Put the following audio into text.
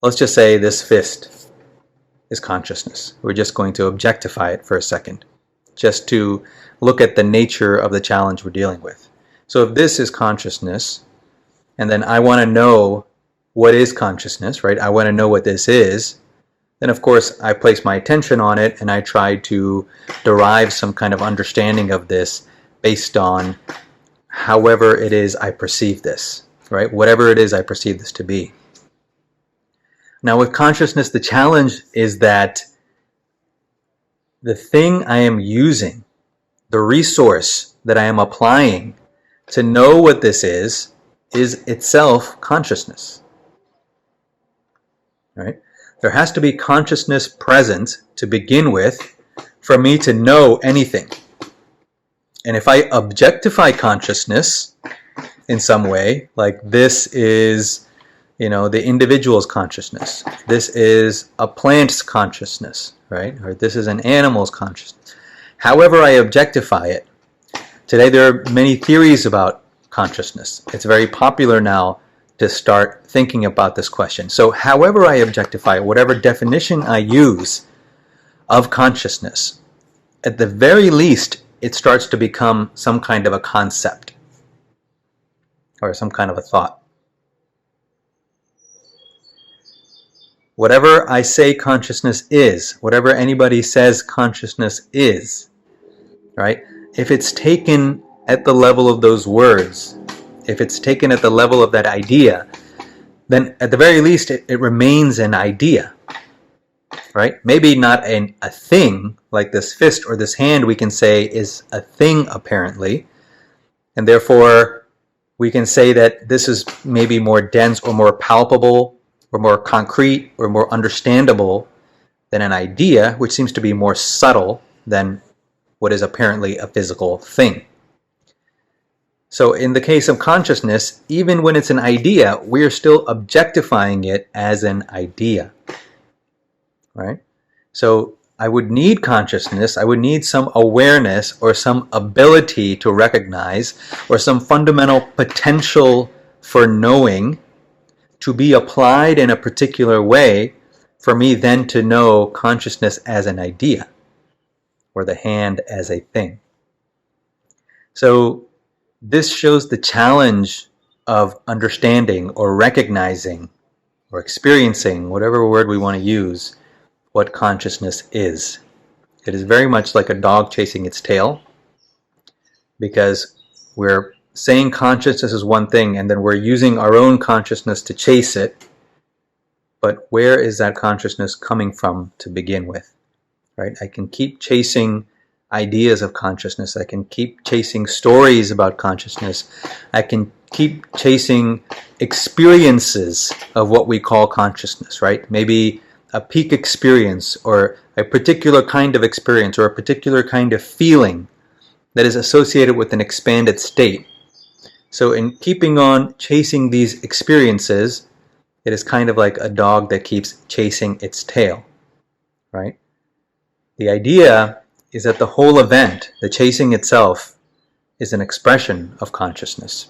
Let's just say this fist is consciousness. We're just going to objectify it for a second, just to look at the nature of the challenge we're dealing with. So if this is consciousness, and then I want to know what is consciousness, right? I want to know what this is. Then of course I place my attention on it and I try to derive some kind of understanding of this based on however it is I perceive this, right? Whatever it is I perceive this to be. Now with consciousness, the challenge is that the thing I am using, the resource that I am applying to know what this is itself consciousness, right? There has to be consciousness present to begin with for me to know anything. And if I objectify consciousness in some way, like this is, the individual's consciousness, this is a plant's consciousness, right? Or this is an animal's consciousness. However I objectify it, today there are many theories about consciousness. It's very popular now to start thinking about this question. So however I objectify it, whatever definition I use of consciousness, at the very least, it starts to become some kind of a concept or some kind of a thought. Whatever I say consciousness is, whatever anybody says consciousness is, right? If it's taken at the level of those words, if it's taken at the level of that idea, then at the very least it remains an idea, right? Maybe not a thing like this fist or this hand we can say is a thing apparently, and therefore we can say that this is maybe more dense or more palpable or more concrete or more understandable than an idea, which seems to be more subtle than what is apparently a physical thing. So in the case of consciousness, even when it's an idea, we are still objectifying it as an idea, right? So I would need consciousness, I would need some awareness or some ability to recognize or some fundamental potential for knowing to be applied in a particular way for me then to know consciousness as an idea or the hand as a thing. So this shows the challenge of understanding or recognizing or experiencing, whatever word we want to use, what consciousness is. It is very much like a dog chasing its tail, because we're saying consciousness is one thing and then we're using our own consciousness to chase it. But where is that consciousness coming from to begin with, right? I can keep chasing ideas of consciousness. I can keep chasing stories about consciousness. I can keep chasing experiences of what we call consciousness, right? Maybe a peak experience or a particular kind of experience or a particular kind of feeling that is associated with an expanded state. So in keeping on chasing these experiences, it is kind of like a dog that keeps chasing its tail, right? The idea is that the whole event, the chasing itself, is an expression of consciousness.